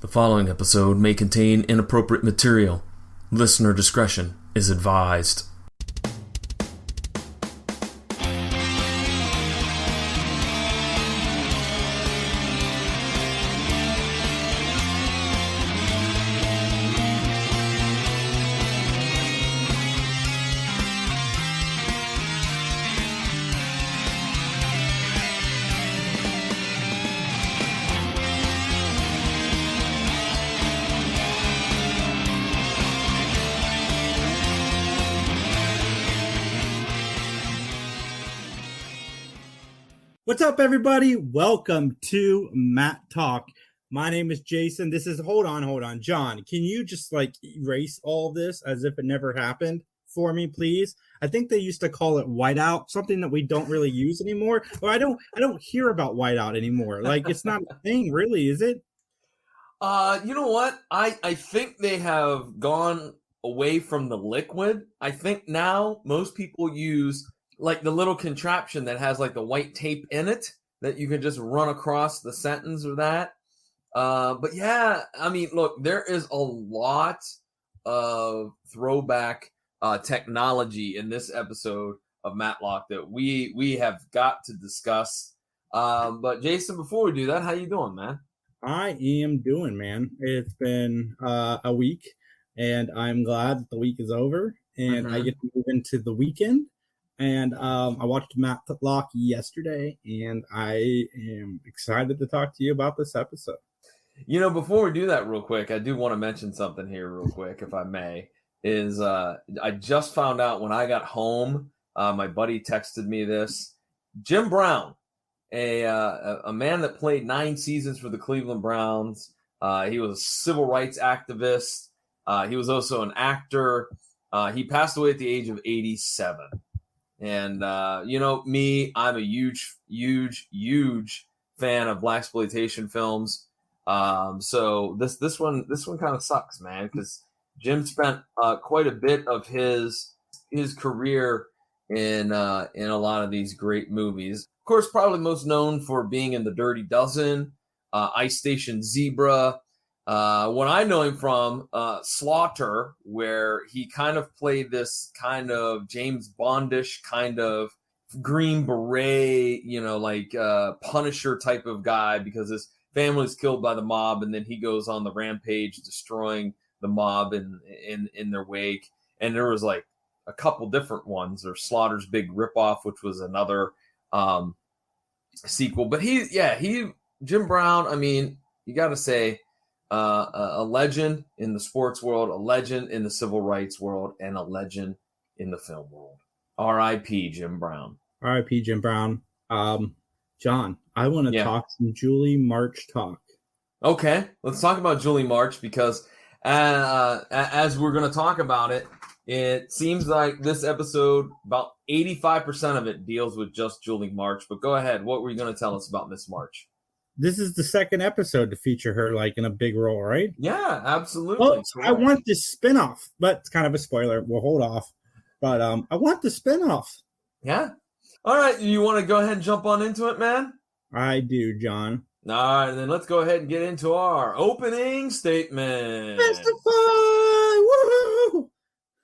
The following episode may contain inappropriate material. Listener discretion is advised. What's up, everybody? Welcome to Mattalk. My name is Jason. This is hold on. John, can you just erase all this as if it never happened for me, please? I think they used to call it whiteout, something that we don't really use anymore. Or I don't hear about whiteout anymore. It's not a thing, really, is it? You know what? I think they have gone away from the liquid. I think now most people use the little contraption that has the white tape in it that you can just run across the sentence or that. But yeah, I mean, look, there is a lot of throwback technology in this episode of Mattalk that we have got to discuss. But Jason, before we do that, how you doing, man? I am doing, man. It's been a week, and I'm glad that the week is over, and I get to move into the weekend. And I watched Mattalk yesterday, and I am excited to talk to you about this episode. You know, before we do that real quick, I do want to mention something here real quick, if I may. I just found out when I got home, my buddy texted me this. Jim Brown, a man that played 9 seasons for the Cleveland Browns. He was a civil rights activist. He was also an actor. He passed away at the age of 87. And, you know, me, I'm a huge fan of blaxploitation films. So this one kind of sucks, man, because Jim spent quite a bit of his career in a lot of these great movies. Of course, probably most known for being in The Dirty Dozen, Ice Station Zebra. What I know him from, Slaughter, where he kind of played this kind of James Bondish kind of Green Beret, Punisher type of guy, because his family's killed by the mob, and then he goes on the rampage destroying the mob in their wake. And there was a couple different ones. There's Slaughter's Big Ripoff, which was another sequel. But Jim Brown, I mean, you got to say, a legend in the sports world, a legend in the civil rights world, and a legend in the film world. R.I.P. Jim Brown. R.I.P. Jim Brown. John, I want to talk some Julie March talk. Okay, let's talk about Julie March, because as we're going to talk about it, it seems like this episode, about 85% of it deals with just Julie March. But go ahead. What were you going to tell us about Miss March? This is the second episode to feature her in a big role, right? Yeah, absolutely. Well, I want this spinoff, but it's kind of a spoiler. We'll hold off. But I want the spinoff. Yeah. All right. You want to go ahead and jump on into it, man? I do, John. All right. Then let's go ahead and get into our opening statement. Testify! Woo!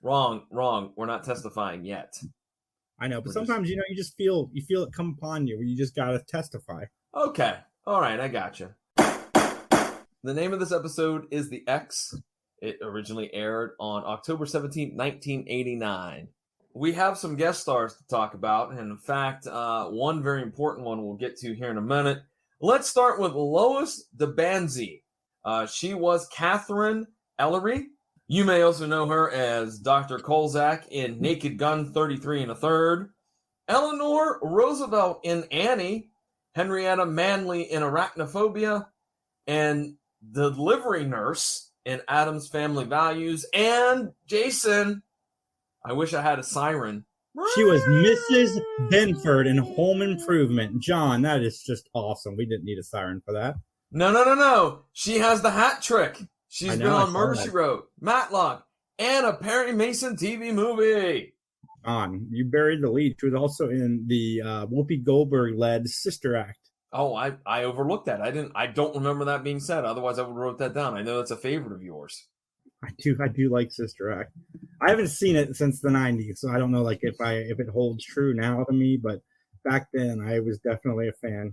Wrong. We're not testifying yet. I know, but sometimes, you just feel it come upon you where you just got to testify. Okay. All right, I gotcha. The name of this episode is The X. It originally aired on October 17, 1989. We have some guest stars to talk about, and in fact, one very important one we'll get to here in a minute. Let's start with Lois DeBanzi. She was Catherine Ellery. You may also know her as Dr. Kolzak in Naked Gun 33 1/3. Eleanor Roosevelt in Annie. Henrietta Manley in Arachnophobia, and the delivery nurse in Addams Family Values, and Jason, I wish I had a siren. She was Mrs. Benford in Home Improvement. John, that is just awesome. We didn't need a siren for that. No. She has the hat trick. She's been on Murder, She Wrote, Matlock, and a Perry Mason TV movie. You buried the lead. She was also in the Whoopi Goldberg-led Sister Act. Oh, I overlooked that. I don't remember that being said. Otherwise, I would have wrote that down. I know that's a favorite of yours. I do like Sister Act. I haven't seen it since the '90s, so I don't know like if it holds true now to me. But back then, I was definitely a fan.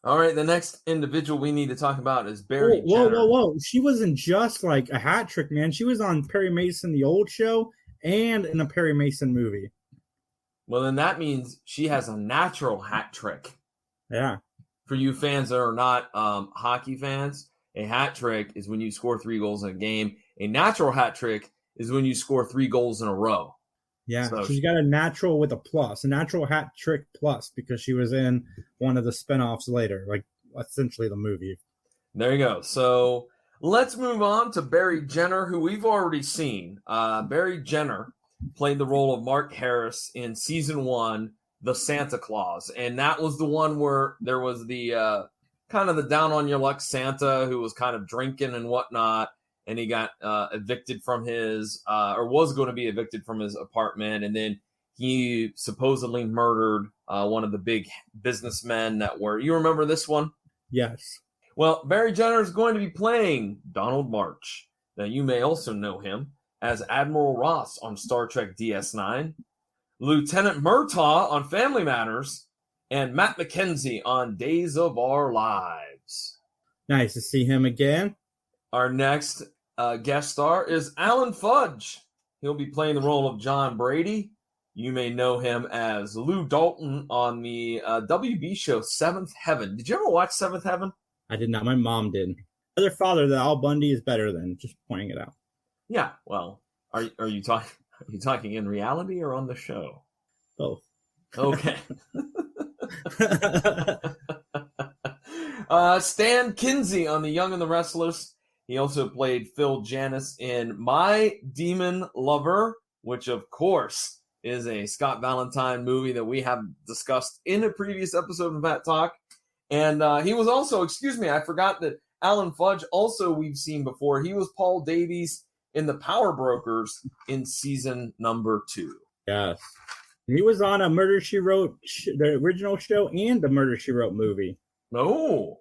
All right, the next individual we need to talk about is Whoa, Barry whoa, Jenner. whoa, whoa! She wasn't just like a hat trick, man. She was on Perry Mason, the old show, and in a Perry Mason movie. Well, then that means she has a natural hat trick. Yeah. For you fans that are not hockey fans, a hat trick is when you score 3 goals in a game. A natural hat trick is when you score 3 goals in a row. Yeah, So she's got a natural with a plus, a natural hat trick plus, because she was in one of the spinoffs later, like essentially the movie. there you go. So let's move on to Barry Jenner, who we've already seen. Barry Jenner played the role of Mark Harris in season 1, The Santa Claus. And that was the one where there was the kind of the down on your luck Santa who was kind of drinking and whatnot. And he got evicted from his, or was going to be evicted from his apartment. And then he supposedly murdered one of the big businessmen that were, you remember this one? Yes. Well, Barry Jenner is going to be playing Donald March. Now, you may also know him as Admiral Ross on Star Trek DS9, Lieutenant Murtaugh on Family Matters, and Matt McKenzie on Days of Our Lives. Nice to see him again. Our next guest star is Alan Fudge. He'll be playing the role of John Brady. You may know him as Lou Dalton on the WB show Seventh Heaven. Did you ever watch Seventh Heaven? I did not. My mom did. Other father, the Al Bundy is better than just pointing it out. Yeah. Well, are you talking in reality or on the show? Both. Okay. Stan Kinsey on The Young and the Restless. He also played Phil Janis in My Demon Lover, which of course is a Scott Valentine movie that we have discussed in a previous episode of Mattalk. And he was also, I forgot that Alan Fudge also we've seen before. He was Paul Davies in The Power Brokers in season number 2. Yes. He was on a Murder, She Wrote, the original show, and the Murder, She Wrote movie. Oh.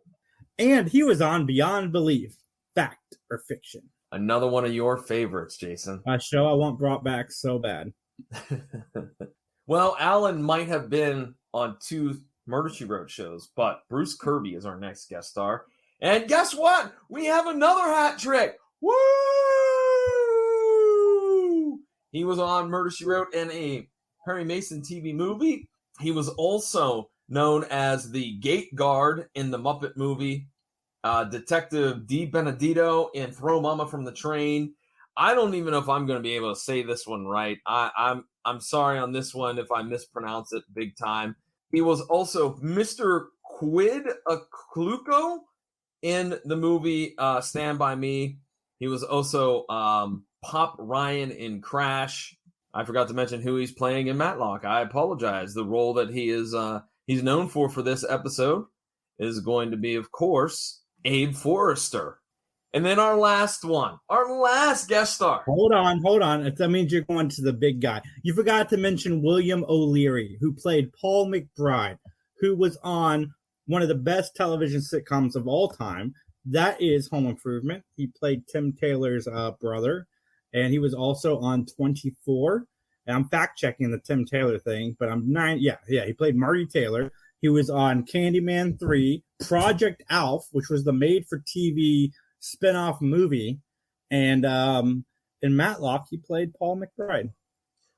And he was on Beyond Belief, Fact or Fiction. Another one of your favorites, Jason. A show I want brought back so bad. Well, Alan might have been on 2 Murder, She Wrote shows, but Bruce Kirby is our next guest star. And guess what? We have another hat trick. Woo! He was on Murder, She Wrote and a Perry Mason TV movie. He was also known as the gate guard in the Muppet movie, Detective D. Benedito in Throw Mama from the Train. I don't even know if I'm going to be able to say this one right. I'm sorry on this one if I mispronounce it big time. He was also Mr. Quid Akluko in the movie Stand By Me. He was also Pop Ryan in Crash. I forgot to mention who he's playing in Matlock. I apologize. The role that he is he's known for this episode is going to be, of course, Abe Forrester. And then our last one, our last guest star. Hold on. That means you're going to the big guy. You forgot to mention William O'Leary, who played Paul McBride, who was on one of the best television sitcoms of all time. That is Home Improvement. He played Tim Taylor's brother, and he was also on 24. And I'm fact-checking the Tim Taylor thing, but I'm 9. Yeah, he played Marty Taylor. He was on Candyman 3, Project Alf, which was the made-for-TV spin-off movie, and in Matlock he played Paul McBride.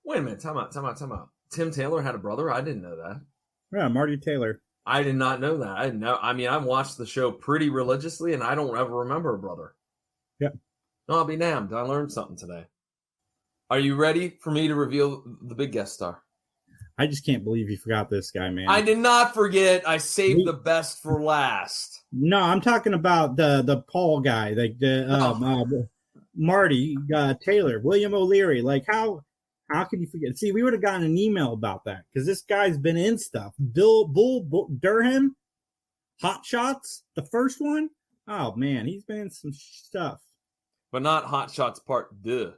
Wait a minute, time out. Tim Taylor had a brother? I didn't know that. Yeah, Marty Taylor. I did not know that. I didn't know. I mean, I've watched the show pretty religiously, and I don't ever remember a brother. Yep. No, I'll be damned. I learned something today. Are you ready for me to reveal the big guest star? I just can't believe you forgot this guy, man. I did not forget. I saved the best for last. No, I'm talking about the Paul guy, like Marty Taylor, William O'Leary. Like how can you forget? See, we would have gotten an email about that because this guy's been in stuff. Bull Durham, Hot Shots, the first one. Oh man, he's been in some stuff. But not Hot Shots Part 2.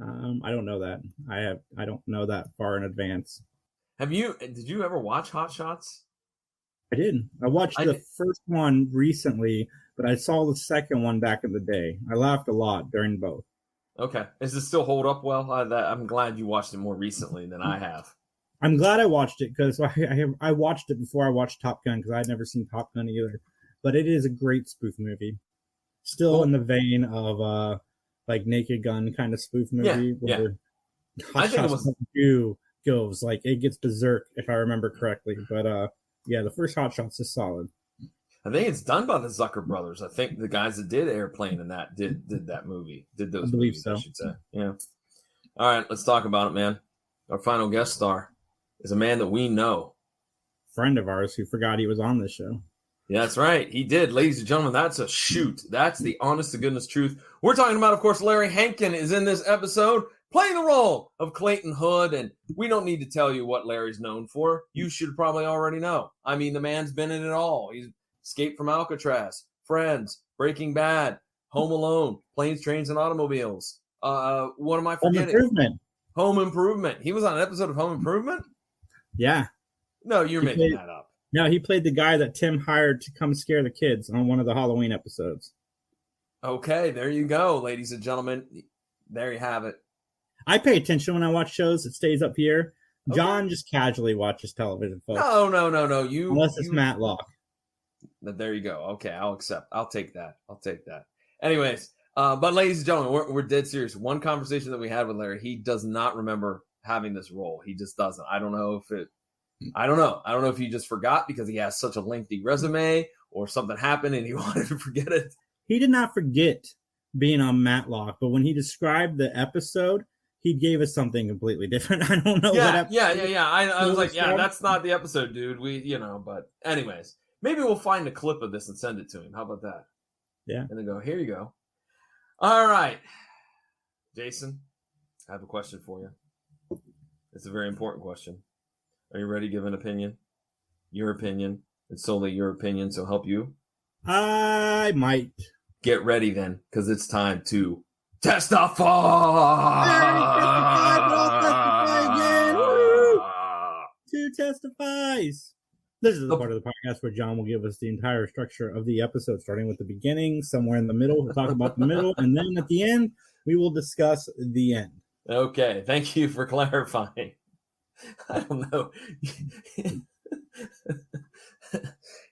I don't know that. I don't know that far in advance. Did you ever watch Hot Shots? I did. I watched I the did. first one recently, but I saw the second one back in the day. I laughed a lot during both. Okay. Does it still hold up well? I'm glad you watched it more recently than I have. I'm glad I watched it because I watched it before I watched Top Gun because I'd never seen Top Gun either. But it is a great spoof movie. Still Cool. in the vein of like Naked Gun kind of spoof movie where I Hot think it Shots was 2 goes like it gets berserk if I remember correctly. But yeah, the first Hot Shots is solid. I think it's done by the Zucker brothers. I think the guys that did Airplane and that did that movie. Did those I believe movies, so. I should say. Yeah. All right, let's talk about it, man. Our final guest star is a man that we know. Friend of ours who forgot he was on this show. Yeah, that's right. He did, ladies and gentlemen. That's a shoot. That's the honest to goodness truth. We're talking about, of course, Larry Hankin is in this episode playing the role of Clayton Hood. And we don't need to tell you what Larry's known for. You should probably already know. I mean, the man's been in it all. He's Escape from Alcatraz, Friends, Breaking Bad, Home Alone, Planes, Trains, and Automobiles. What am I forgetting? Home Improvement. Home Improvement. He was on an episode of Home Improvement? Yeah. No, you're making that up. No, he played the guy that Tim hired to come scare the kids on one of the Halloween episodes. Okay, there you go, ladies and gentlemen. There you have it. I pay attention when I watch shows. It stays up here. Okay. John just casually watches television, folks. No. Unless it's Mattalk. There you go. Okay, I'll accept. I'll take that. Anyways, but ladies and gentlemen, we're dead serious. One conversation that we had with Larry, he does not remember having this role. He just doesn't. I don't know if he just forgot because he has such a lengthy resume or something happened and he wanted to forget it. He did not forget being on Matlock, but when he described the episode, he gave us something completely different. I don't know what episode. Yeah. I was like, yeah, that's not the episode, dude. But anyways, maybe we'll find a clip of this and send it to him. How about that? Yeah. And then go, here you go. All right. Jason, I have a question for you. It's a very important question. Are you ready to give an opinion? Your opinion. It's solely your opinion, so help you. I might. Get ready then, because it's time to testify! Two testifies. This is the part of the podcast where John will give us the entire structure of the episode, starting with the beginning, somewhere in the middle. We'll talk about the middle, and then at the end, we will discuss the end. Okay, thank you for clarifying. I don't know.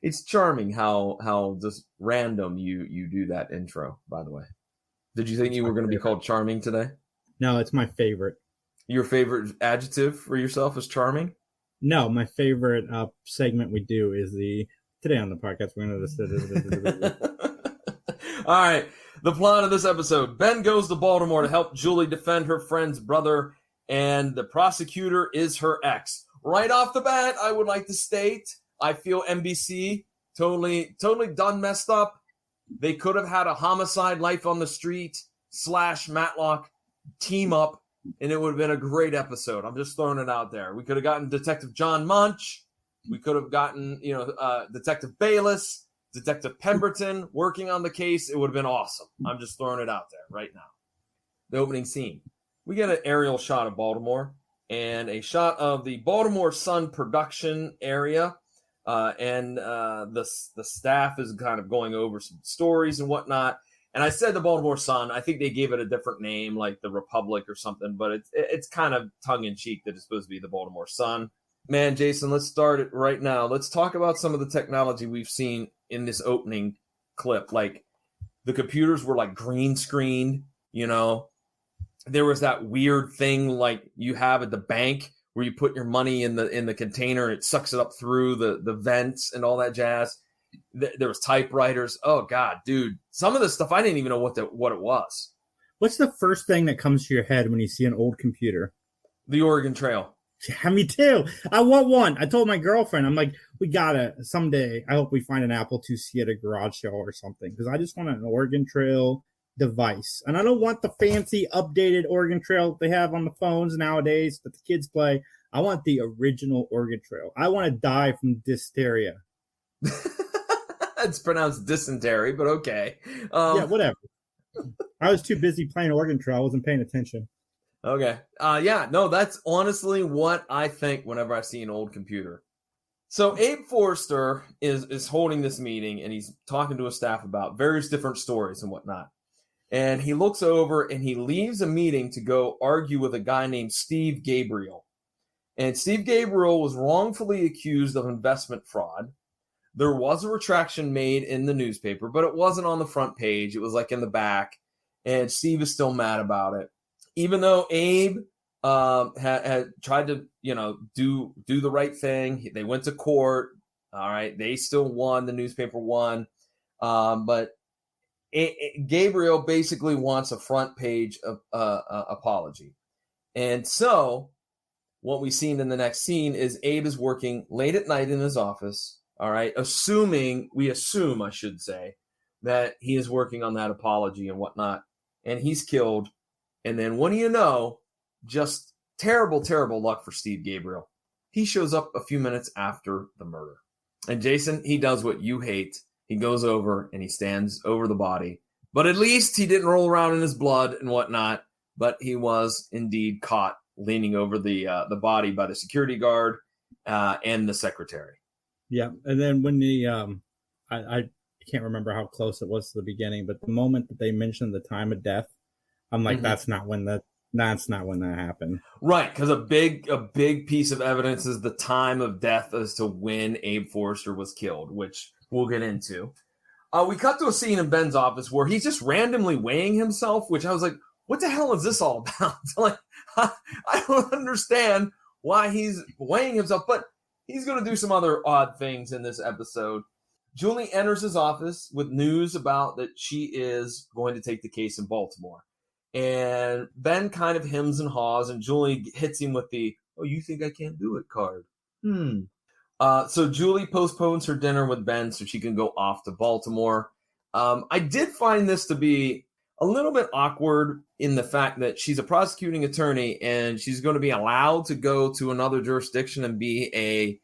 It's charming how just random you do that intro, by the way. Did you think you were going to be called charming today? No, it's my favorite. Your favorite adjective for yourself is charming? No, my favorite segment we do is the today on the podcast. We're going to All right. The plot of this episode: Ben goes to Baltimore to help Julie defend her friend's brother, and the prosecutor is her ex. Right off the bat, I would like to state I feel NBC totally done messed up. They could have had a homicide, life on the street / Matlock team up, and it would have been a great episode. I'm just throwing it out there. We could have gotten Detective John Munch. We could have gotten, Detective Bayless, Detective Pemberton working on the case. It would have been awesome. I'm just throwing it out there right now. The opening scene. We get an aerial shot of Baltimore and a shot of the Baltimore Sun production area. And the staff is kind of going over some stories and whatnot. And I said the Baltimore Sun. I think they gave it a different name, like the Republic or something. But it's kind of tongue-in-cheek that it's supposed to be the Baltimore Sun. Man, Jason, let's start it right now. Let's talk about some of the technology we've seen in this opening clip. Like the computers were like green screened, There was that weird thing like you have at the bank where you put your money in the container and it sucks it up through the vents and all that jazz. There was typewriters. Oh God, dude. Some of this stuff I didn't even know what it was. What's the first thing that comes to your head when you see an old computer? The Oregon Trail. Yeah, me too. I want one. I told my girlfriend, I'm like, we gotta someday. I hope we find an Apple IIc at a garage sale or something because I just want an Oregon Trail device, and I don't want the fancy updated Oregon Trail they have on the phones nowadays that the kids play. I want the original Oregon Trail. I want to die from dysteria. It's pronounced dysentery, but okay. Yeah, whatever. I was too busy playing Oregon Trail. I wasn't paying attention. Okay. That's honestly what I think whenever I see an old computer. So Abe Forrester is holding this meeting, and he's talking to his staff about various different stories and whatnot. And he looks over and he leaves a meeting to go argue with a guy named Steve Gabriel. And Steve Gabriel was wrongfully accused of investment fraud. There was a retraction made in the newspaper, but it wasn't on the front page. It was like in the back. And Steve is still mad about it. Even though Abe had tried to, do the right thing. They went to court. All right. They still won. The newspaper won. But Gabriel basically wants a front page of apology. And so what we've seen in the next scene is Abe is working late at night in his office. All right. We assume, I should say, that he is working on that apology and whatnot. And he's killed. And then what do you know? Just terrible, terrible luck for Steve Gabriel. He shows up a few minutes after the murder. And Jason, he does what you hate. He goes over and he stands over the body. But at least he didn't roll around in his blood and whatnot. But he was indeed caught leaning over the body by the security guard and the secretary. Yeah. And then when I can't remember how close it was to the beginning, but the moment that they mentioned the time of death, I'm like, that's not when that happened. Right, because a big piece of evidence is the time of death as to when Abe Forrester was killed, which we'll get into. We cut to a scene in Ben's office where he's just randomly weighing himself, which I was like, what the hell is this all about? Like, I don't understand why he's weighing himself, but he's going to do some other odd things in this episode. Julie enters his office with news about that she is going to take the case in Baltimore. And Ben kind of hems and haws, and Julie hits him with the, "Oh, you think I can't do it" card. So Julie postpones her dinner with Ben so she can go off to Baltimore. I did find this to be a little bit awkward in the fact that she's a prosecuting attorney and she's going to be allowed to go to another jurisdiction and be a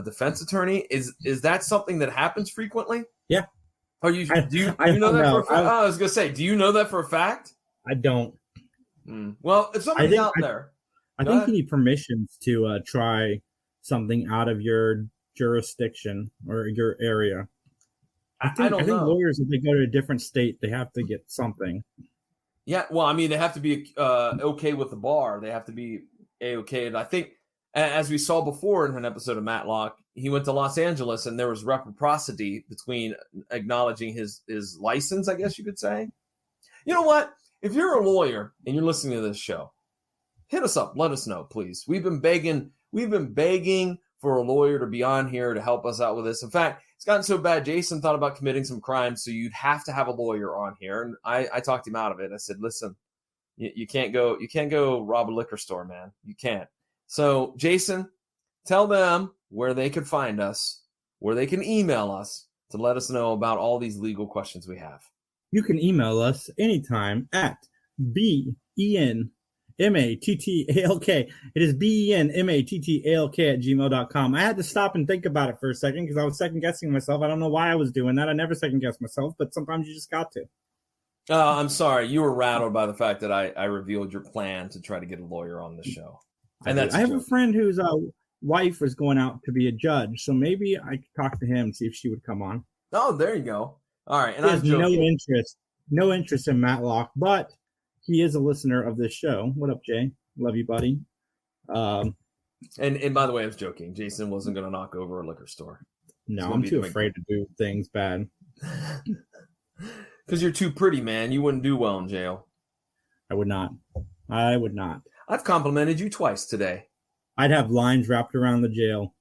defense attorney. Is that something that happens frequently? Yeah. Do you know that for a fact? I was going to say, do you know that for a fact? I don't. Well, if somebody's out there. I think you need permissions to try something out of your jurisdiction or your area. I think lawyers, if they go to a different state, they have to get something. Yeah, well, I mean, they have to be okay with the bar. They have to be A-okay. And I think, as we saw before in an episode of Mattalk, he went to Los Angeles and there was reciprocity between acknowledging his license, I guess you could say. You know what? If you're a lawyer and you're listening to this show, hit us up. Let us know, please. We've been begging for a lawyer to be on here to help us out with this. In fact, it's gotten so bad, Jason thought about committing some crimes, so you'd have to have a lawyer on here. And I talked him out of it. I said, listen, you can't go rob a liquor store, man. You can't. So, Jason, tell them where they can find us, where they can email us to let us know about all these legal questions we have. You can email us anytime at BENMATTALK. It is BENMATTALK@gmail.com. I had to stop and think about it for a second because I was second guessing myself. I don't know why I was doing that. I never second guess myself, but sometimes you just got to. I'm sorry. You were rattled by the fact that I revealed your plan to try to get a lawyer on the show. And I have a friend whose wife was going out to be a judge, so maybe I could talk to him and see if she would come on. Oh, there you go. All right. And he has no interest in Mattalk, but he is a listener of this show. What up, Jay? Love you, buddy. And by the way, I was joking. Jason wasn't going to knock over a liquor store. No, I'm too afraid to do things bad. Because you're too pretty, man. You wouldn't do well in jail. I would not. I've complimented you twice today. I'd have lines wrapped around the jail.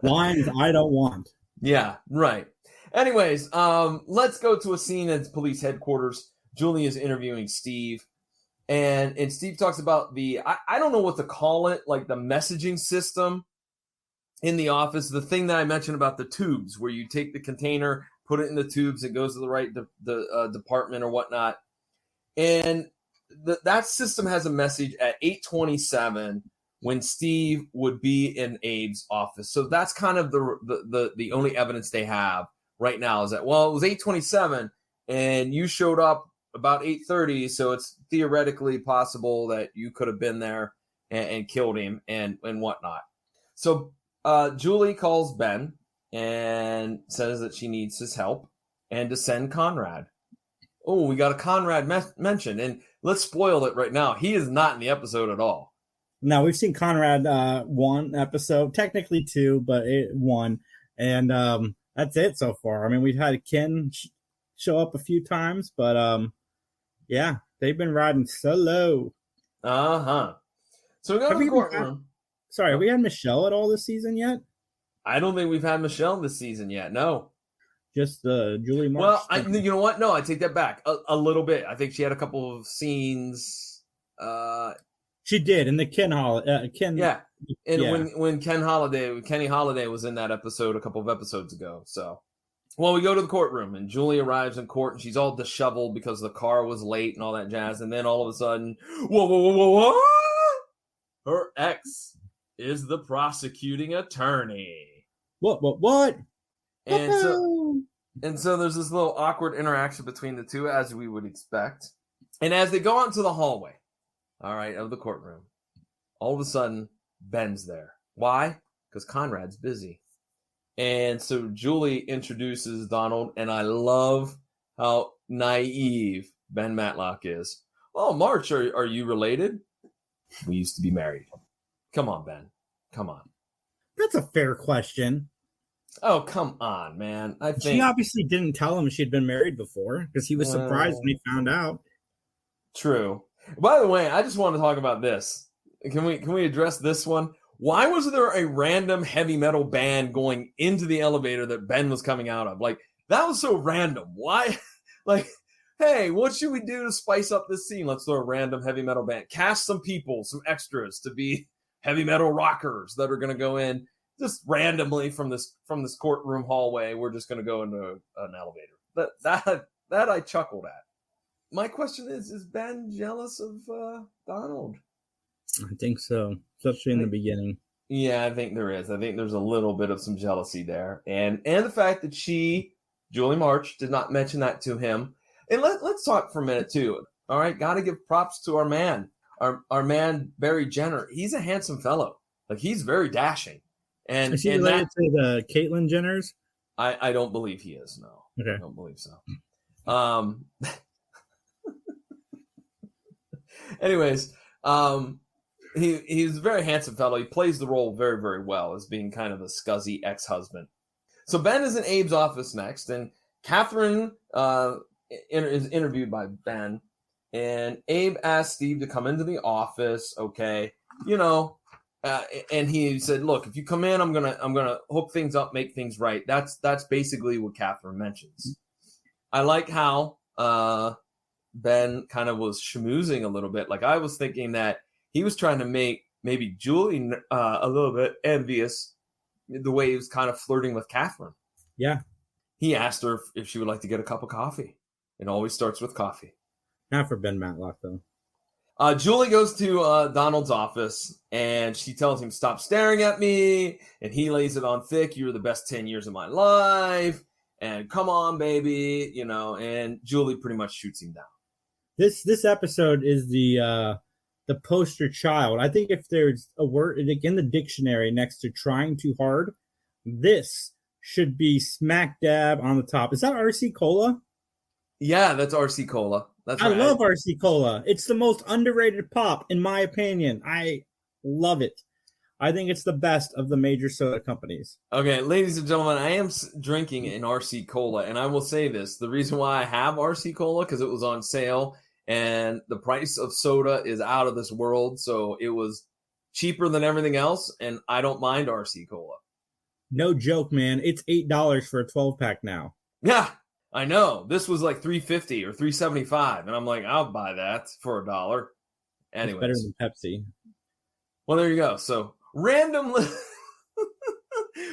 Lines I don't want. Yeah, right. Anyways, let's go to a scene at police headquarters. Julie is interviewing Steve. And Steve talks about I don't know what to call it, like the messaging system in the office. The thing that I mentioned about the tubes, where you take the container, put it in the tubes, it goes to the right department or whatnot. And that system has a message at 8:27 when Steve would be in Abe's office. So that's kind of the only evidence they have right now is that, well, it was 8:27 and you showed up about 8:30, so it's theoretically possible that you could have been there and killed him and whatnot. So Julie calls Ben and says that she needs his help and to send Conrad. Oh, we got a Conrad mention, and let's spoil it right now. He is not in the episode at all. No, we've seen Conrad one episode, technically two, but one, and that's it so far. I mean, we've had Ken show up a few times, but yeah, they've been riding solo. So we go to the courtroom. Have we had Michelle at all this season yet? I don't think we've had Michelle this season yet. No. Just Julie March. Well, you know what? No, I take that back a little bit. I think she had a couple of scenes. She did in the Ken Holiday. When Kenny Holiday was in that episode a couple of episodes ago. So, well, we go to the courtroom and Julie arrives in court and she's all disheveled because the car was late and all that jazz. And then all of a sudden, whoa! Her ex is the prosecuting attorney. What? And so there's this little awkward interaction between the two, as we would expect. And as they go out into the hallway, all right, of the courtroom, all of a sudden, Ben's there. Why? Because Conrad's busy. And so Julie introduces Donald, and I love how naive Ben Mattalk is. Oh, March, are you related? We used to be married. Come on, Ben. Come on. That's a fair question. Oh, come on, man. I think she obviously didn't tell him she'd been married before because he was surprised when he found out. True. By the way, I just want to talk about this. Can we address this one? Why was there a random heavy metal band going into the elevator that Ben was coming out of? Like, that was so random. Why? Like, hey, what should we do to spice up this scene? Let's throw a random heavy metal band. Cast some people, some extras to be heavy metal rockers that are going to go in. Just randomly from this courtroom hallway, we're just going to go into an elevator. That I chuckled at. My question is Ben jealous of Donald? I think so, especially in the beginning. Yeah, I think there is. I think there's a little bit of some jealousy there, and the fact that Julie March, did not mention that to him. And let's talk for a minute too. All right, got to give props to our man, our man Barry Jenner. He's a handsome fellow. Like, he's very dashing. And is he related to the Caitlyn Jenners? I don't believe he is. No, okay. I don't believe so. Anyways, he's a very handsome fellow. He plays the role very, very well as being kind of a scuzzy ex-husband. So Ben is in Abe's office next, and Catherine is interviewed by Ben, and Abe asks Steve to come into the office. Okay, and he said, "Look, if you come in, I'm gonna hook things up, make things right." That's basically what Catherine mentions. I like how Ben kind of was schmoozing a little bit. Like, I was thinking that he was trying to make maybe Julie a little bit envious the way he was kind of flirting with Catherine. Yeah. He asked her if she would like to get a cup of coffee. It always starts with coffee. Not for Ben Mattalk, though. Julie goes to Donald's office, and she tells him, "Stop staring at me." And he lays it on thick. "You're the best 10 years of my life. And come on, baby." And Julie pretty much shoots him down. This episode is the poster child. I think if there's a word in the dictionary next to trying too hard, this should be smack dab on the top. Is that RC Cola? Yeah, that's RC Cola. That's I right. love RC Cola. It's the most underrated pop, in my opinion. I love it. I think it's the best of the major soda companies. Okay, ladies and gentlemen, I am drinking an RC Cola, and I will say this. The reason why I have RC Cola, because it was on sale, and the price of soda is out of this world, so it was cheaper than everything else, and I don't mind RC Cola. No joke, man. It's $8 for a 12-pack now. Yeah, I know. This was like $3.50 or $3.75, and I'm like, I'll buy that for $1. Anyways. It's better than Pepsi. Well, there you go. So, random...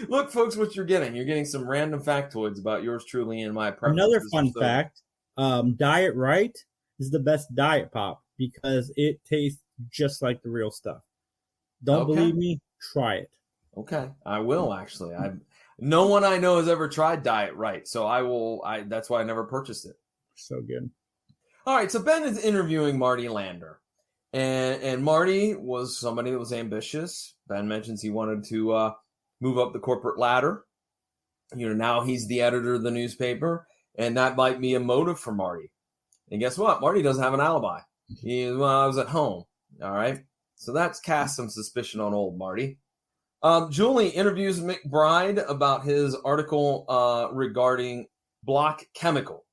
Look, folks, what you're getting. You're getting some random factoids about yours truly and my preferences. Another fun fact, Diet Right is the best diet pop because it tastes just like the real stuff. Don't believe me? Try it. Okay, I will actually. No one I know has ever tried Diet Right, so I will. That's why I never purchased it. So good. All right, so Ben is interviewing Marty Lander, And Marty was somebody that was ambitious. Ben mentions he wanted to move up the corporate ladder. Now he's the editor of the newspaper, and that might be a motive for Marty. And guess what? Marty doesn't have an alibi. I was at home. All right. So that's cast some suspicion on old Marty. Julie interviews McBride about his article regarding Block Chemical.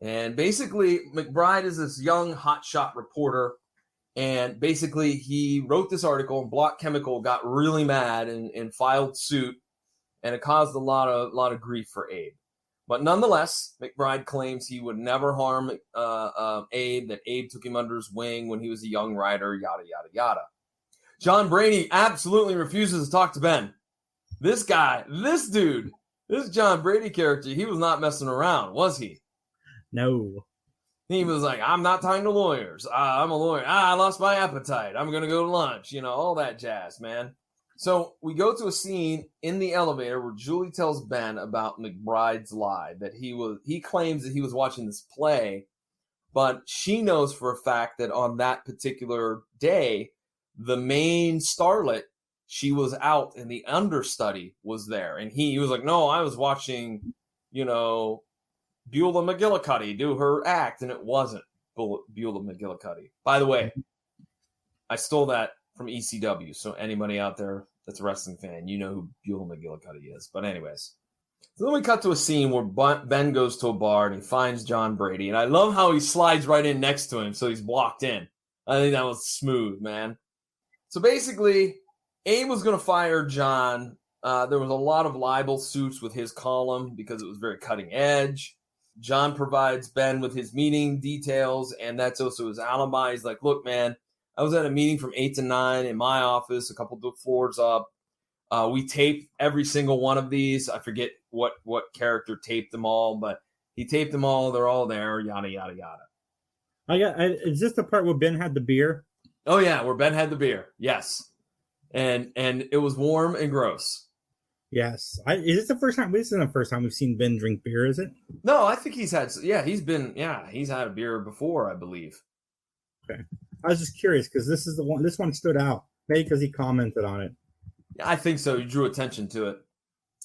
And basically, McBride is this young hotshot reporter. And basically, he wrote this article, and Block Chemical got really mad and filed suit. And it caused a lot of grief for Abe. But nonetheless, McBride claims he would never harm Abe, that Abe took him under his wing when he was a young writer, yada, yada, yada. John Brady absolutely refuses to talk to Ben. This dude, this John Brady character, he was not messing around, was he? No. He was like, I'm not talking to lawyers. I'm a lawyer. I lost my appetite. I'm going to go to lunch. All that jazz, man. So we go to a scene in the elevator where Julie tells Ben about McBride's lie, that he claims that he was watching this play, but she knows for a fact that on that particular day, the main starlet, she was out and the understudy was there. And he was like, no, I was watching, Beulah McGillicuddy do her act, and it wasn't Beulah McGillicuddy. By the way, I stole that from ECW, so anybody out there that's a wrestling fan, you know who Beulah McGillicuddy is. But anyways, so then we cut to a scene where Ben goes to a bar and he finds John Brady, and I love how he slides right in next to him, so he's blocked in. I think that was smooth, man. So basically, Abe was going to fire John. There was a lot of libel suits with his column because it was very cutting edge. John provides Ben with his meeting details, and that's also his alibi. He's like, look, man, I was at a meeting from 8 to 9 in my office, a couple of floors up. We taped every single one of these. I forget what character taped them all, but he taped them all. They're all there, yada, yada, yada. Is this the part where Ben had the beer? Oh, yeah, where Ben had the beer. Yes. And it was warm and gross. Yes. Is this the first time? This isn't the first time we've seen Ben drink beer, is it? No, I think he's had a beer before, I believe. Okay. I was just curious because this one stood out. Maybe because he commented on it. Yeah, I think so. He drew attention to it.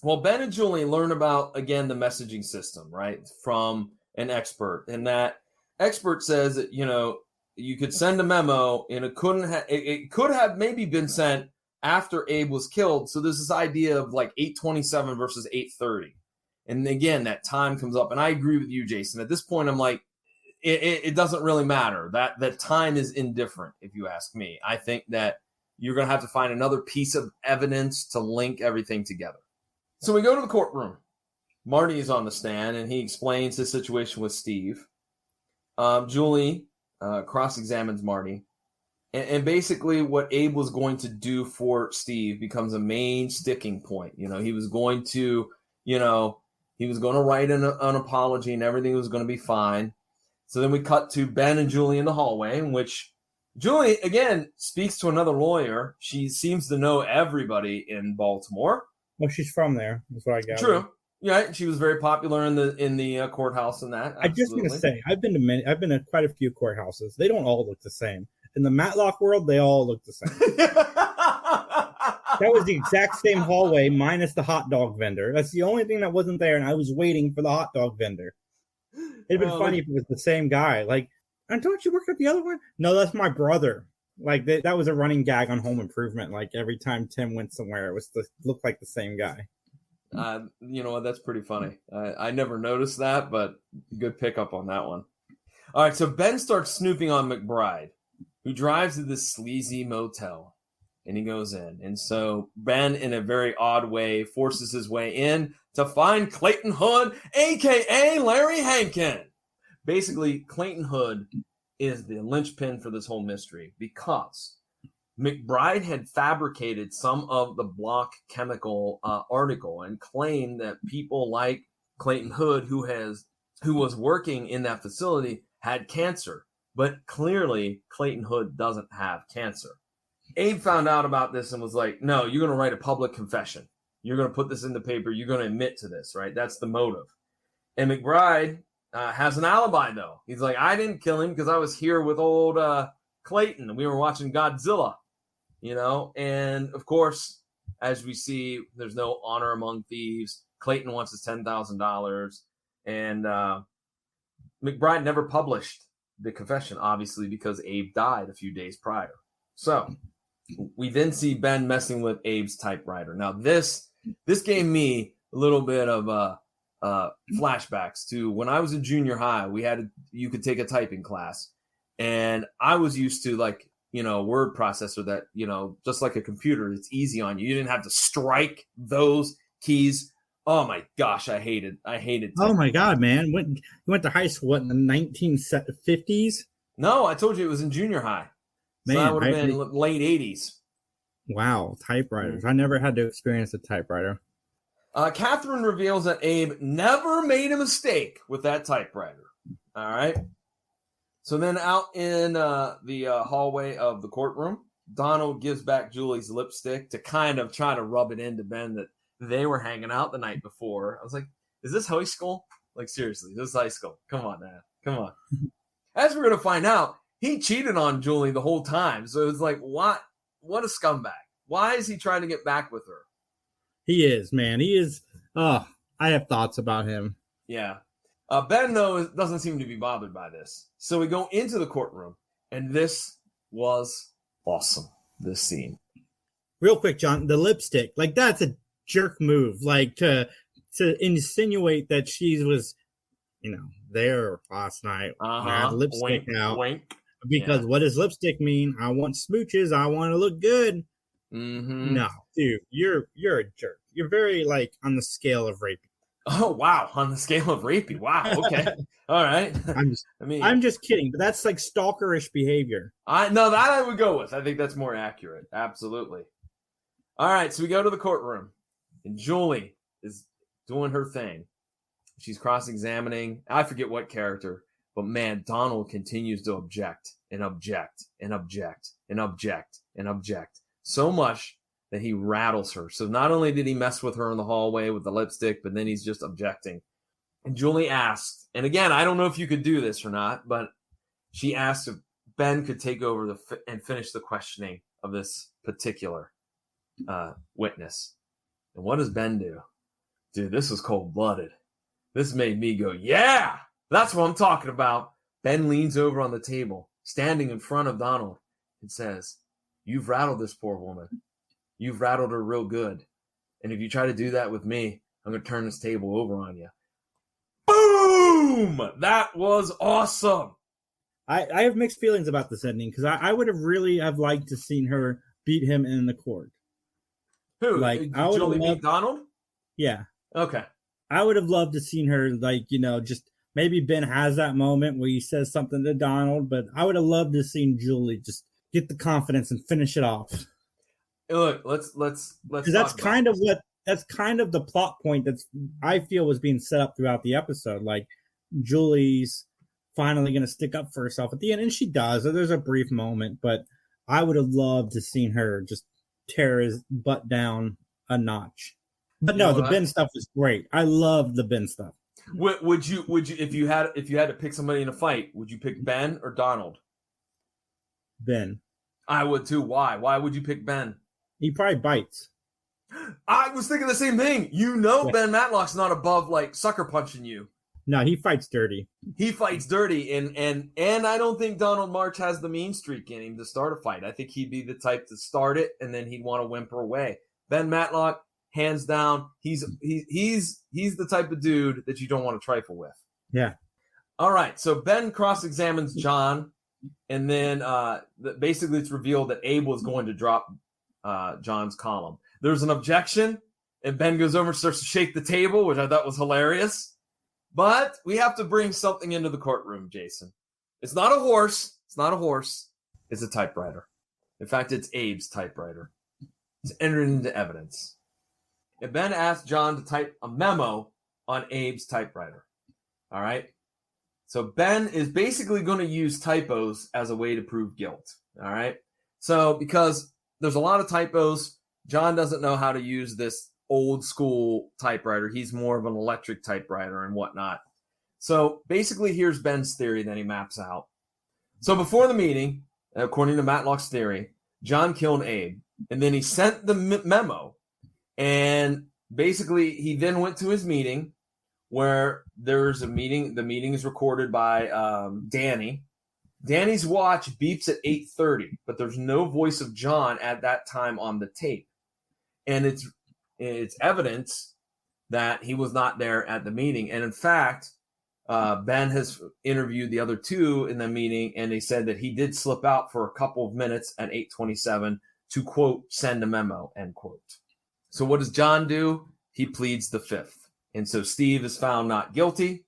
Well, Ben and Julie learn about, again, the messaging system, right, from an expert. And that expert says that, you could send a memo and it could have maybe been sent after Abe was killed. So there's this idea of like 8:27 versus 8:30. And again, that time comes up. And I agree with you, Jason. At this point, I'm like, it doesn't really matter. That time is indifferent, if you ask me. I think that you're going to have to find another piece of evidence to link everything together. So we go to the courtroom. Marty is on the stand, and he explains his situation with Steve. Julie cross-examines Marty. And basically what Abe was going to do for Steve becomes a main sticking point. He was going to, write an apology and everything was going to be fine. So then we cut to Ben and Julie in the hallway, in which Julie, again, speaks to another lawyer. She seems to know everybody in Baltimore. Well, she's from there. That's what I got. True. Yeah, she was very popular in the courthouse and that. Absolutely. I just want to say, I've been to quite a few courthouses. They don't all look the same. In the Mattalk world, they all look the same. That was the exact same hallway minus the hot dog vendor. That's the only thing that wasn't there, and I was waiting for the hot dog vendor. It'd been funny if it was the same guy. Like, and don't you work at the other one? No, that's my brother. Like, that was a running gag on Home Improvement. Like, every time Tim went somewhere, it looked like the same guy. You know what? That's pretty funny. I never noticed that, but good pickup on that one. All right, so Ben starts snooping on McBride, who drives to this sleazy motel, and he goes in. And so Ben, in a very odd way, forces his way in to find Clayton Hood, a.k.a. Larry Hankin. Basically, Clayton Hood is the linchpin for this whole mystery because McBride had fabricated some of the Block Chemical article and claimed that people like Clayton Hood, who was working in that facility, had cancer. But clearly, Clayton Hood doesn't have cancer. Abe found out about this and was like, no, you're going to write a public confession. You're going to put this in the paper. You're going to admit to this, right? That's the motive. And McBride has an alibi, though. He's like, I didn't kill him because I was here with old Clayton. We were watching Godzilla, and of course, as we see, there's no honor among thieves. Clayton wants his $10,000, and McBride never published the confession, obviously, because Abe died a few days prior. So we then see Ben messing with Abe's typewriter. Now, this gave me a little bit of flashbacks to when I was in junior high. You could take a typing class, and I was used to word processor that, just like a computer, it's easy on you. You didn't have to strike those keys. Oh my gosh, I hated typing. Oh my God, man. You went to high school, what, in the 1950s? No, I told you it was in junior high. So Man, that would have been late 80s. Wow, typewriters. I never had to experience a typewriter. Catherine reveals that Abe never made a mistake with that typewriter. All right. So then out in the hallway of the courtroom, Donald gives back Julie's lipstick to kind of try to rub it into Ben that they were hanging out the night before. I was like, is this high school? Like, seriously, this is high school. Come on, man. Come on. As we're going to find out, he cheated on Julie the whole time. So it's like, what a scumbag. Why is he trying to get back with her? He is, man. He is. I have thoughts about him. Yeah. Ben, though, doesn't seem to be bothered by this. So we go into the courtroom, and this was awesome, this scene. Real quick, John, the lipstick, like, that's a jerk move. Like, to insinuate that she was, there last night. Had lipstick wink, out. Wink. Because what does lipstick mean? I want smooches. I want to look good. Mm-hmm. No, dude, you're a jerk. You're very, on the scale of rapey. Oh, wow. On the scale of rapey. Wow. Okay. All right. I'm just kidding, but that's like stalkerish behavior. That I would go with. I think that's more accurate. Absolutely. All right. So we go to the courtroom, and Julie is doing her thing. She's cross-examining. I forget what character, but man, Donald continues to object and object and object and object and object so much that he rattles her. So not only did he mess with her in the hallway with the lipstick, but then he's just objecting. And Julie asked, and again, I don't know if you could do this or not, but she asked if Ben could take over and finish the questioning of this particular witness. And what does Ben do? Dude, this was cold-blooded. This made me go, yeah, that's what I'm talking about. Ben leans over on the table, standing in front of Donald, and says, "You've rattled this poor woman. You've rattled her real good. And if you try to do that with me, I'm going to turn this table over on you." Boom! That was awesome. I have mixed feelings about this ending because I would have liked to seen her beat him in the court. Who? Julie beat Donald? Yeah. Okay. I would have loved to seen her, just maybe Ben has that moment where he says something to Donald, but I would have loved to seen Julie just get the confidence and finish it off. Look, let's that's kind of the plot point that's I feel was being set up throughout the episode. Like, Julie's finally going to stick up for herself at the end, and she does. There's a brief moment, but I would have loved to seen her just tear his butt down a notch. But no, the Ben stuff was great. I loved the Ben stuff. Would you if you had to pick somebody in a fight, would you pick Ben or Donald? Ben. I would too. Why? Why would you pick Ben? He probably bites. I was thinking the same thing. Yeah. Ben Matlock's not above sucker punching you. No, he fights dirty. He fights dirty, and I don't think Donald March has the mean streak in him to start a fight. I think he'd be the type to start it, and then he'd want to whimper away. Ben Matlock, hands down, he's the type of dude that you don't want to trifle with. Yeah. All right, so Ben cross-examines John, and then basically it's revealed that Abe was going to drop John's column. There's an objection, and Ben goes over and starts to shake the table, which I thought was hilarious. But we have to bring something into the courtroom, Jason. It's not a horse. It's not a horse. It's a typewriter. In fact, it's Abe's typewriter. It's entered into evidence. And Ben asked John to type a memo on Abe's typewriter. All right? So Ben is basically going to use typos as a way to prove guilt. All right? So because there's a lot of typos, John doesn't know how to use this old school typewriter. He's more of an electric typewriter and whatnot. So basically, here's Ben's theory that he maps out. So before the meeting, according to Mattalk's theory, John killed Abe. And then he sent the memo. And basically, he then went to his meeting where there's a meeting. The meeting is recorded by Danny. Danny's watch beeps at 8:30, but there's no voice of John at that time on the tape. And it's evidence that he was not there at the meeting. And in fact, Ben has interviewed the other two in the meeting, and they said that he did slip out for a couple of minutes at 8:27 to, quote, send a memo, end quote. So what does John do? He pleads the fifth. And so Steve is found not guilty.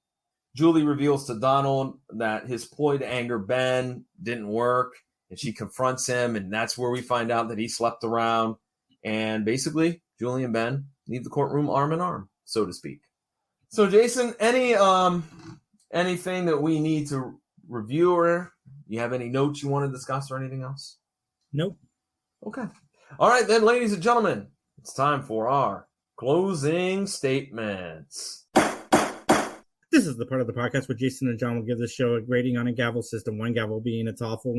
Julie reveals to Donald that his ploy to anger Ben didn't work, and she confronts him, and that's where we find out that he slept around. And basically, Julie and Ben leave the courtroom arm in arm, so to speak. So, Jason, anything that we need to review, or you have any notes you want to discuss or anything else? Nope. Okay. All right, then, ladies and gentlemen, it's time for our closing statements. This is the part of the podcast where Jason and John will give the show a rating on a gavel system. 1 gavel being it's awful,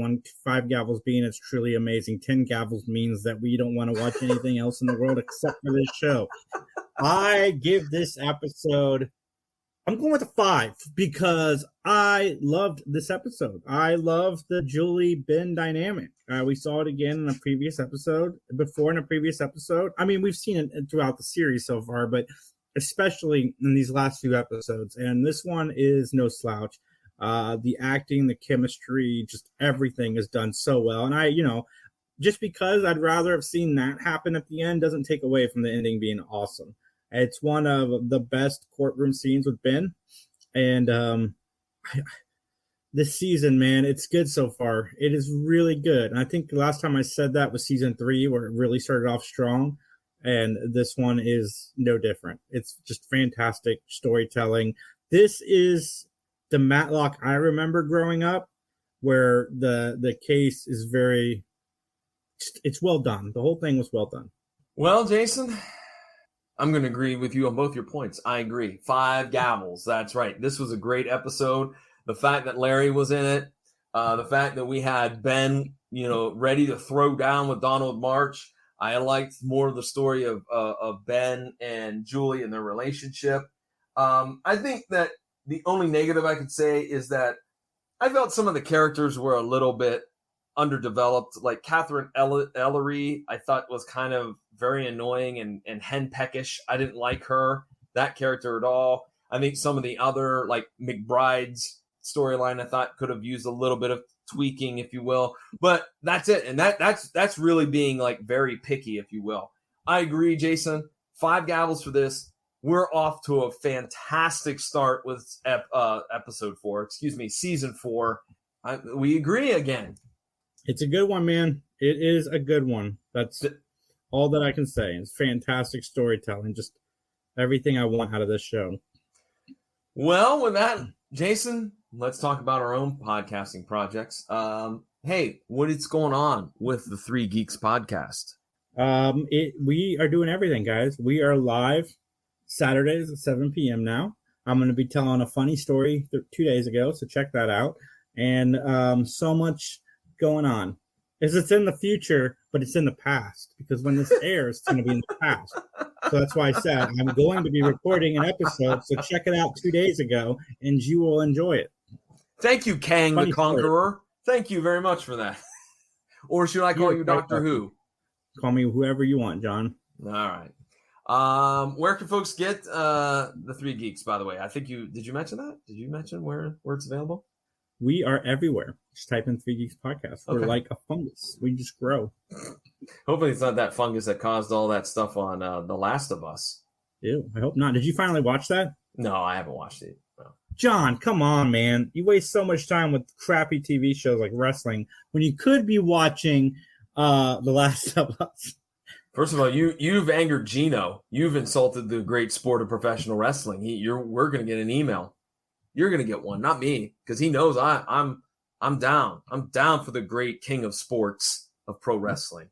5 gavels being it's truly amazing. 10 gavels means that we don't want to watch anything else in the world except for this show. I give this episode, I'm going with a 5 because I loved this episode. I love the Julie Ben dynamic. We saw it again in a previous episode, I mean, we've seen it throughout the series so far, but especially in these last few episodes. And this one is no slouch. The acting, the chemistry, just everything is done so well. And just because I'd rather have seen that happen at the end doesn't take away from the ending being awesome. It's one of the best courtroom scenes with Ben. And this season, man, it's good so far. It is really good. And I think the last time I said that was season 3, where it really started off strong. And this one is no different. It's just fantastic storytelling. This is the Matlock I remember growing up, where the case is it's well done. The whole thing was well done. Well, Jason, I'm going to agree with you on both your points. I agree. 5 gavels. That's right. This was a great episode. The fact that Larry was in it, the fact that we had Ben, ready to throw down with Donald March. I liked more of the story of Ben and Julie and their relationship. I think that the only negative I could say is that I felt some of the characters were a little bit underdeveloped. Like Catherine Ellery, I thought was kind of very annoying and henpeckish. I didn't like her, that character at all. I think some of the other, like McBride's storyline, I thought could have used a little bit of tweaking, if you will, but that's it. And that's really being like very picky, if you will. I agree, Jason. 5 gavels for this. We're off to a fantastic start with season 4. We agree again. It's a good one, man. It is a good one. That's all that I can say. It's fantastic storytelling. Just everything I want out of this show. Well, with that, Jason, let's talk about our own podcasting projects. Hey, what is going on with the 3 Geeks podcast? We are doing everything, guys. We are live Saturdays at 7 p.m. now. I'm going to be telling a funny story 2 days ago, so check that out. And so much going on. It's in the future, but it's in the past, because when this airs, it's going to be in the past. So that's why I said I'm going to be recording an episode, so check it out 2 days ago, and you will enjoy it. Thank you, Kang the Conqueror. Thank you very much for that. Or should I call you Doctor Who? Call me whoever you want, John. All right. Where can folks get the 3 Geeks, by the way? I think did you mention that? Did you mention where it's available? We are everywhere. Just type in 3 Geeks Podcast. We're like a fungus. We just grow. Hopefully it's not that fungus that caused all that stuff on The Last of Us. Ew, I hope not. Did you finally watch that? No, I haven't watched it. No. John, come on, man. You waste so much time with crappy TV shows like wrestling when you could be watching The Last of Us. First of all, you've angered Gino. You've insulted the great sport of professional wrestling. We're going to get an email. You're going to get one, not me, because he knows I'm down. I'm down for the great king of sports of pro wrestling.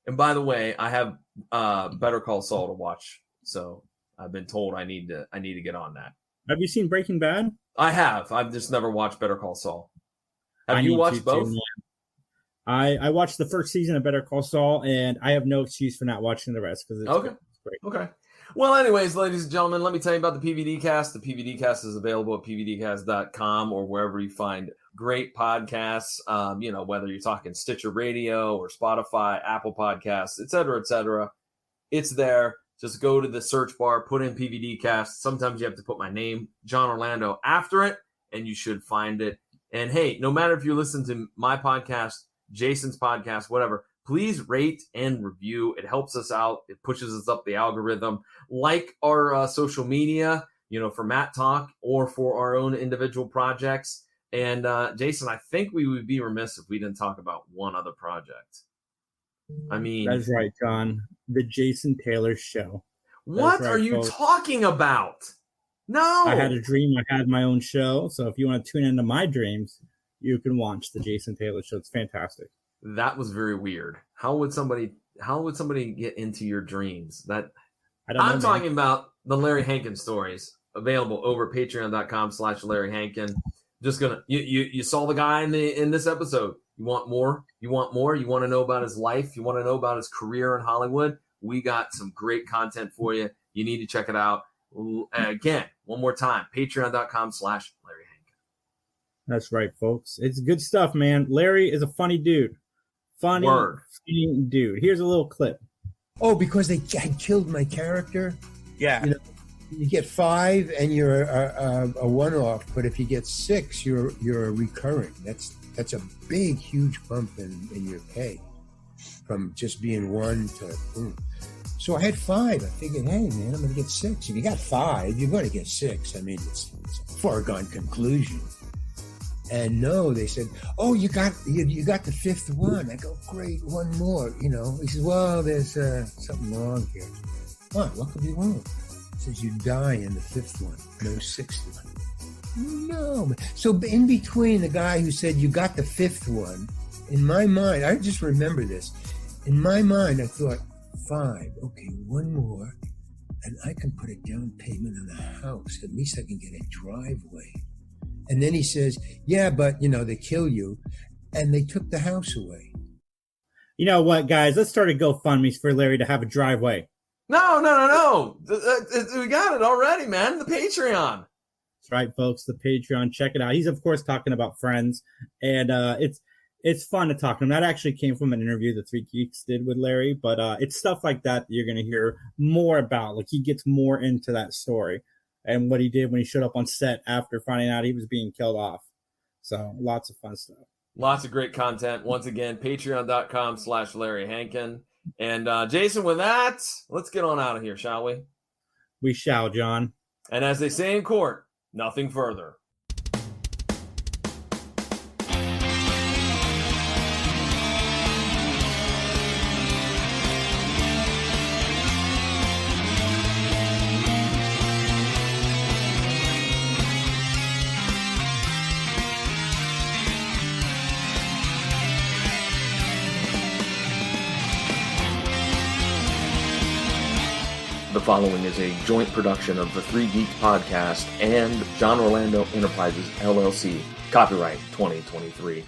And by the way, I have Better Call Saul to watch, so I've been told I need to get on that. Have you seen Breaking Bad? I have. I've just never watched Better Call Saul. Have you watched both? I watched the first season of Better Call Saul, and I have no excuse for not watching the rest because it's great. Okay. Well, anyways, ladies and gentlemen, let me tell you about the PVD Cast. The PVD Cast is available at pvdcast.com or wherever you find great podcasts. Whether you're talking Stitcher Radio or Spotify, Apple Podcasts, et cetera, it's there. Just go to the search bar, put in PVD Cast. Sometimes you have to put my name, John Orlando, after it, and you should find it. And hey, no matter if you listen to my podcast, Jason's podcast, whatever, please rate and review. It helps us out. It pushes us up the algorithm. Like our social media, for Mattalk or for our own individual projects. And Jason, I think we would be remiss if we didn't talk about one other project. I mean, that's right, John. The Jason Taylor Show. What are you talking about? No. I had a dream. I had my own show. So if you want to tune into my dreams, you can watch the Jason Taylor Show. It's fantastic. That was very weird. How would somebody get into your dreams? I'm talking about the Larry Hankin stories, available over at patreon.com/Larry Hankin. Just gonna you saw the guy in this episode. You want more? You want to know about his life? You want to know about his career in Hollywood? We got some great content for you. You need to check it out. Again, one more time, patreon.com/Larry Hankin. That's right, folks. It's good stuff, man. Larry is a funny dude. Funny dude. Here's a little clip. Oh, because they had killed my character? Yeah. You get 5 and you're a one-off, but if you get 6, you're a recurring. That's a big, huge bump in your pay from just being 1 to boom. So I had 5. I figured, hey, man, I'm going to get 6. If you got 5, you're going to get 6. I mean, it's a foregone conclusion. And no, they said, oh, you got the 5th one. I go, great, one more, He says, well, there's something wrong here. What could be wrong? He says, you die in the 5th one, no 6th one. No. So in between the guy who said you got the 5th one, in my mind, I just remember this. In my mind, I thought, 5, okay, one more, and I can put a down payment on a house. At least I can get a driveway. And then he says, yeah, but, they kill you. And they took the house away. You know what, guys? Let's start a GoFundMe for Larry to have a driveway. No. We got it already, man. The Patreon. That's right, folks. The Patreon. Check it out. He's, of course, talking about Friends. And it's fun to talk to him. That actually came from an interview the Three Geeks did with Larry. But it's stuff like that you're going to hear more about. Like, he gets more into that story and what he did when he showed up on set after finding out he was being killed off. So lots of fun stuff. Lots of great content. Once again, patreon.com/Larry Hankin. And Jason, with that, let's get on out of here, shall we? We shall, John. And as they say in court, nothing further. The following is a joint production of the Three Geeks Podcast and John Orlando Enterprises, LLC. Copyright 2023.